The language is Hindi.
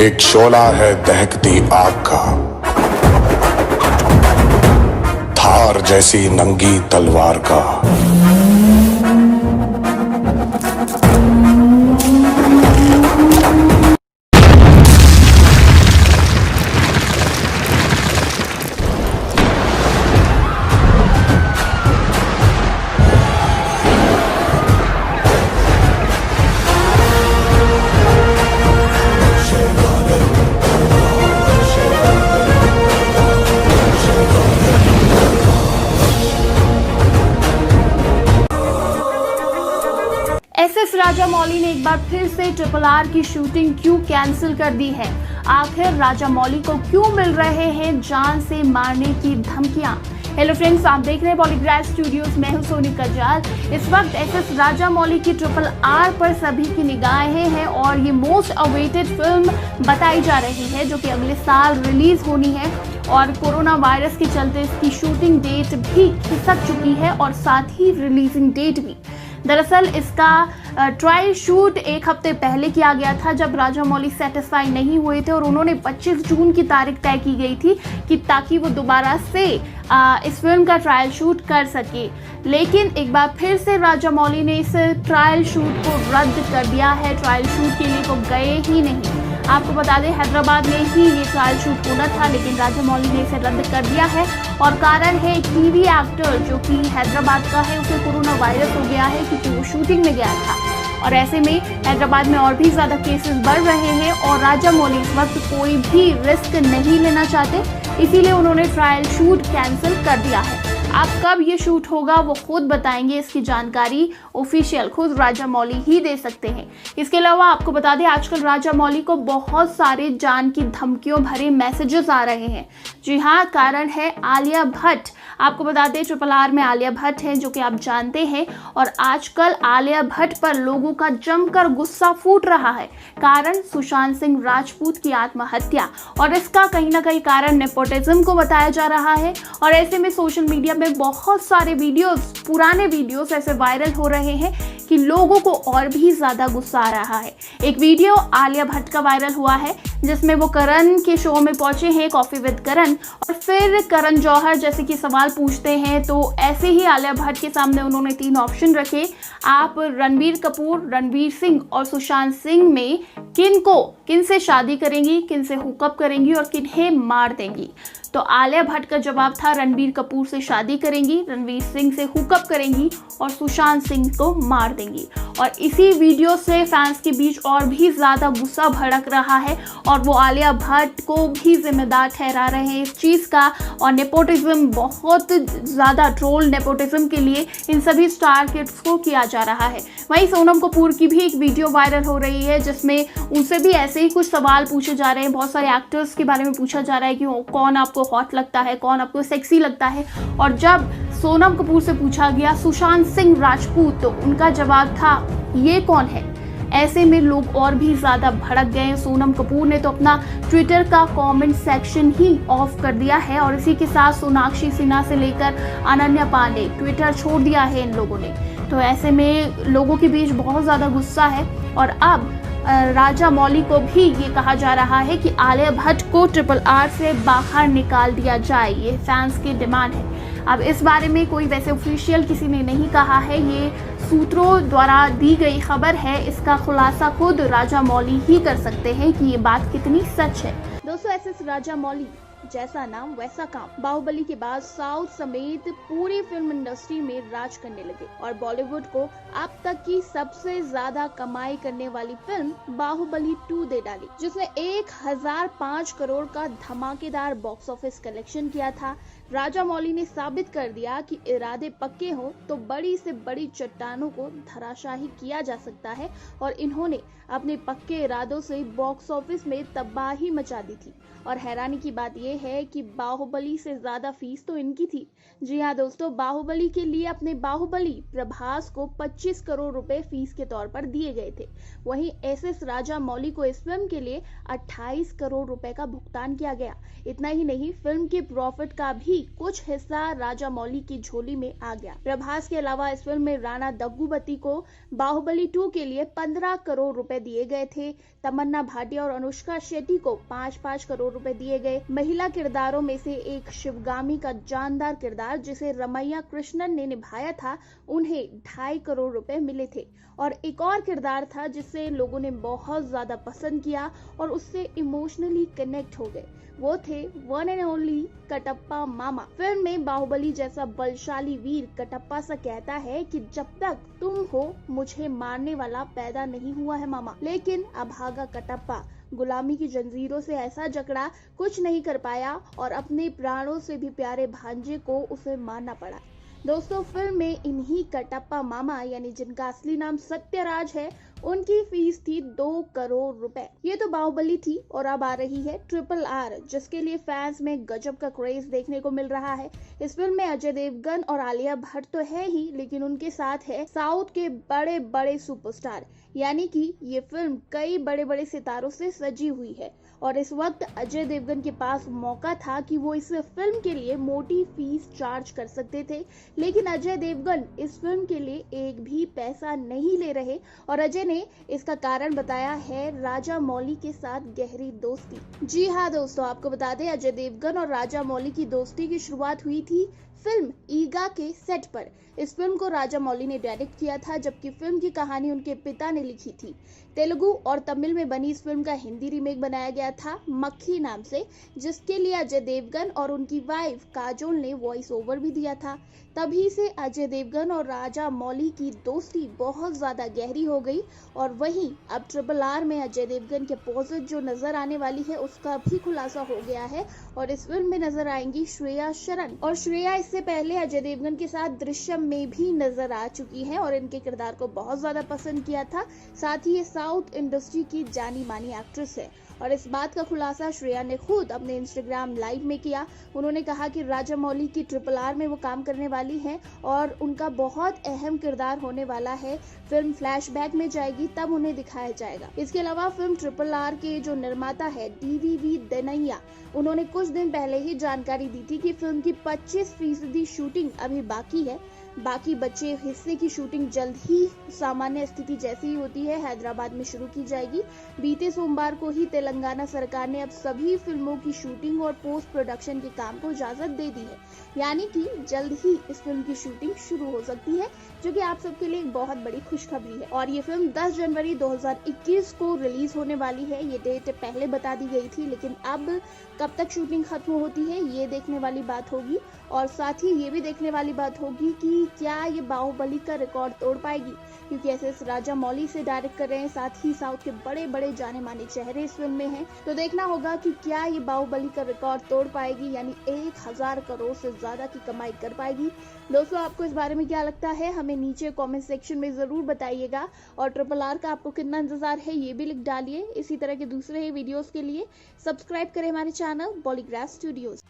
एक शोला है दहकती आग का, धार जैसी नंगी तलवार का। एसएस राजामौली ने एक बार फिर से RRR की शूटिंग क्यों कैंसिल कर दी है? आखिर राजामौली को क्यों मिल रहे हैं जान से मारने की धमकियां? हेलो फ्रेंड्स, आप देख रहे हैं पॉलीग्राफ स्टूडियोज। मैं हूं सोनी कजाल। इस वक्त एसएस राजामौली की RRR पर सभी की निगाहें हैं और ये मोस्ट अवेटेड फिल्म बताई जा रही है जो कि अगले साल रिलीज होनी है और कोरोना वायरस के चलते इसकी शूटिंग डेट भी खिसक चुकी है और साथ ही रिलीजिंग डेट भी। दरअसल इसका ट्रायल शूट एक हफ्ते पहले किया गया था जब राजामौली सेटिस्फाई नहीं हुए थे और उन्होंने 25 जून की तारीख तय की गई थी कि ताकि वो दोबारा से इस फिल्म का ट्रायल शूट कर सके। लेकिन एक बार फिर से राजामौली ने इस ट्रायल शूट को रद्द कर दिया है। ट्रायल शूट के लिए वो गए ही नहीं। आपको बता दें हैदराबाद में ही ये ट्रायल शूट होना था लेकिन राजामौली ने इसे रद्द कर दिया है और कारण है एक टीवी एक्टर जो कि हैदराबाद का है, उसे कोरोना वायरस हो गया है क्योंकि वो शूटिंग में गया था और ऐसे में हैदराबाद में और भी ज्यादा केसेस बढ़ रहे हैं और राजामौली इस वक्त कोई भी रिस्क नहीं लेना चाहते, इसीलिए उन्होंने ट्रायल शूट कैंसिल कर दिया है। अब कब ये शूट होगा वो खुद बताएंगे, इसकी जानकारी ऑफिशियल खुद राजामौली ही दे सकते हैं। इसके अलावा आपको बता दें आजकल राजामौली को बहुत सारे जान की धमकियों भरे मैसेजेस आ रहे हैं। जी हाँ, कारण है आलिया भट्ट। आपको बता दें RRR में आलिया भट्ट है जो कि आप जानते हैं और आजकल आलिया भट्ट पर लोगों का जमकर गुस्सा फूट रहा है। कारण सुशांत सिंह राजपूत की आत्महत्या और इसका कहीं ना कहीं कारण नेपोटिज्म को बताया जा रहा है और ऐसे में सोशल मीडिया में बहुत सारे वीडियोस, पुराने वीडियोस ऐसे वायरल हो रहे हैं कि लोगों को और भी ज्यादा गुस्सा आ रहा है। एक वीडियो आलिया भट्ट का वायरल हुआ है जिसमें वो करण के शो में पहुंचे हैं, कॉफी विद करण, और फिर करण जौहर जैसे कि सवाल पूछते हैं तो ऐसे ही आलिया भट्ट के सामने उन्होंने 3 ऑप्शन रखे। आप रणबीर कपूर, रणवीर सिंह और सुशांत सिंह में किन से शादी करेंगी, किन से हुकअप करेंगी और किन्हें मार देंगी? तो आलिया भट्ट का जवाब था रणबीर कपूर से शादी करेंगी, रणवीर सिंह से हुकअप करेंगी और सुशांत सिंह को मार देंगी। और इसी वीडियो से फैंस के बीच और भी ज्यादा गुस्सा भड़क रहा है और वो आलिया भट्ट को भी जिम्मेदार ठहरा रहे हैं इस चीज का। और नेपोटिज्म, बहुत ज्यादा ट्रोल नेपोटिज्म के लिए इन सभी स्टार किड्स को किया जा रहा है। वहीं सोनम कपूर की भी एक वीडियो वायरल हो रही है जिसमें उनसे भी ऐसे ही कुछ सवाल पूछे जा रहे हैं। बहुत सारे एक्टर्स के बारे में पूछा जा रहा है कि कौन आपको हॉट लगता है, कौन आपको सेक्सी लगता है। और जब सोनम कपूर से पूछा गया सुशांत सिंह राजपूत तो उनका जवाब था ये कौन है। ऐसे में लोग और भी ज्यादा भड़क गए। सोनम कपूर ने तो अपना ट्विटर का कमेंट सेक्शन ही ऑफ कर दिया है और इसी के साथ सोनाक्षी सिन्हा से लेकर अनन्या पांडे, ट्विटर छोड़ दिया है इन लोगों ने। तो ऐसे में लोगों के बीच बहुत ज्यादा गुस्सा है और अब राजामौली को भी ये कहा जा रहा है कि आलिया भट्ट को RRR से बाहर निकाल दिया जाए। ये फैंस की डिमांड है। अब इस बारे में कोई वैसे ऑफिशियल किसी ने नहीं कहा है, ये सूत्रों द्वारा दी गई खबर है। इसका खुलासा खुद राजामौली ही कर सकते हैं कि ये बात कितनी सच है। दोस्तों, एसएस राजामौली, जैसा नाम वैसा काम। बाहुबली के बाद साउथ समेत पूरी फिल्म इंडस्ट्री में राज करने लगे और बॉलीवुड को अब तक की सबसे ज्यादा कमाई करने वाली फिल्म बाहुबली 2 दे डाली, जिसने 1005 करोड़ का धमाकेदार बॉक्स ऑफिस कलेक्शन किया था। राजामौली ने साबित कर दिया कि इरादे पक्के हों तो बड़ी से बड़ी चट्टानों को धराशाही किया जा सकता है और इन्होंने अपने पक्के इरादों से बॉक्स ऑफिस में तबाही मचा दी थी। और हैरानी की बात यह है कि बाहुबली से ज्यादा फीस तो इनकी थी। जी हाँ दोस्तों, बाहुबली के लिए अपने बाहुबली प्रभास को 25 करोड़ रुपए फीस के तौर पर दिए गए थे। वहीं एसएस राजामौली को इस फिल्म के लिए 28 करोड़ रुपए का भुगतान किया गया। इतना ही नहीं, फिल्म के प्रॉफिट का भी कुछ हिस्सा राजा मौली की झोली में आ गया। प्रभास के अलावा इस फिल्म में राणा दग्गुबती को बाहुबली 2 के लिए 15 करोड़ रुपए दिए गए थे। तमन्ना भाटिया और अनुष्का शेट्टी को 5-5 करोड़ रुपए दिए गए। महिला किरदारों में से एक शिवगामी का जानदार किरदार जिसे रमैया कृष्णन ने निभाया था, उन्हें 2.5 करोड़ रुपए मिले थे। और एक और किरदार था जिसे लोगों ने बहुत ज्यादा पसंद किया और उससे इमोशनली कनेक्ट हो गए, वो थे one and only Kattappa mama. Film में बाहुबली जैसा बलशाली वीर कटप्पा सा कहता है कि जब तक तुम हो मुझे मारने वाला पैदा नहीं हुआ है मामा। लेकिन अभागा कटप्पा गुलामी की जंजीरों से ऐसा जकड़ा, कुछ नहीं कर पाया और अपने प्राणों से भी प्यारे भांजे को उसे मारना पड़ा। दोस्तों, फिल्म में इन्हीं कटप्पा मामा यानी जिनका असली नाम सत्यराज है, उनकी फीस थी 2 करोड़ रुपए। ये तो बाहुबली थी और अब आ रही है RRR, जिसके लिए फैंस में गजब का क्रेज देखने को मिल रहा है। इस फिल्म में अजय देवगन और आलिया भट्ट तो है ही, लेकिन उनके साथ है साउथ के बड़े बड़े सुपरस्टार, यानी कि ये फिल्म कई बड़े बड़े सितारों से सजी हुई है। और इस वक्त अजय देवगन के पास मौका था कि वो इस फिल्म के लिए मोटी फीस चार्ज कर सकते थे, लेकिन अजय देवगन इस फिल्म के लिए एक भी पैसा नहीं ले रहे और अजय ने इसका कारण बताया है राजा मौली के साथ गहरी दोस्ती। जी हाँ दोस्तों, आपको बता दें अजय देवगन और राजा मौली की दोस्ती की शुरुआत हुई थी फिल्म ईगा के सेट पर। इस फिल्म को राजा मौली ने डायरेक्ट किया था, जबकि फिल्म की कहानी उनके पिता ने लिखी थी। तेलुगु और तमिल में बनी इस फिल्म का हिंदी रीमेक बनाया गया था मक्खी नाम से, जिसके लिए अजय देवगन और उनकी वाइफ काजोल ने वॉइस ओवर भी दिया था। तभी से अजय देवगन और राजा मौली की दोस्ती बहुत ज्यादा गहरी हो गई और वहीं अब RRR में अजय देवगन के अपोजिट जो नजर आने वाली है उसका भी खुलासा हो गया है और इस फिल्म में नजर आएंगी श्रेया शरण। और श्रेया इससे पहले अजय देवगन के साथ दृश्यम में भी नजर आ चुकी है और इनके किरदार को बहुत ज्यादा पसंद किया था। साथ ही ये साउथ इंडस्ट्री की जानी मानी एक्ट्रेस है और इस बात का खुलासा श्रेया ने खुद अपने इंस्टाग्राम लाइव में किया। उन्होंने कहा कि राजा मौली की RRR में वो काम करने वाली हैं और उनका बहुत अहम किरदार होने वाला है। फिल्म फ्लैशबैक में जाएगी, तब उन्हें दिखाया जाएगा। इसके अलावा फिल्म RRR के जो निर्माता है DVV देनैया, उन्होंने कुछ दिन पहले ही जानकारी दी थी कि फिल्म की 25% शूटिंग अभी बाकी है। बाकी बचे हिस्से की शूटिंग जल्द ही सामान्य स्थिति जैसी ही होती है हैदराबाद में शुरू की जाएगी। बीते सोमवार को ही तेलंगाना सरकार ने अब सभी फिल्मों की शूटिंग और पोस्ट प्रोडक्शन के काम को इजाजत दे दी है, यानी कि जल्द ही इस फिल्म की शूटिंग शुरू हो सकती है, जो कि आप सबके लिए एक बहुत बड़ी खुशखबरी है। और ये फिल्म 10 जनवरी 2021 को रिलीज होने वाली है। ये डेट पहले बता दी गई थी, लेकिन अब कब तक शूटिंग खत्म होती है ये देखने वाली बात होगी। और साथ ही ये भी देखने वाली बात होगी कि क्या ये बाहुबली का रिकॉर्ड तोड़ पाएगी, क्योंकि SS राजा मौली से डायरेक्ट कर रहे हैं। साथ ही साउथ के बड़े बड़े जाने माने चेहरे इस फिल्म में हैं, तो देखना होगा कि क्या ये बाहुबली का रिकॉर्ड तोड़ पाएगी, यानी 1000 करोड़ से ज्यादा की कमाई कर पाएगी। दोस्तों, आपको इस बारे में क्या लगता है हमें नीचे कमेंट सेक्शन में जरूर बताइएगा और RRR का आपको कितना इंतजार है ये भी लिख डालिए। इसी तरह के दूसरे वीडियोस के लिए सब्सक्राइब करें हमारे चैनल बॉलीग्राफ स्टूडियोज।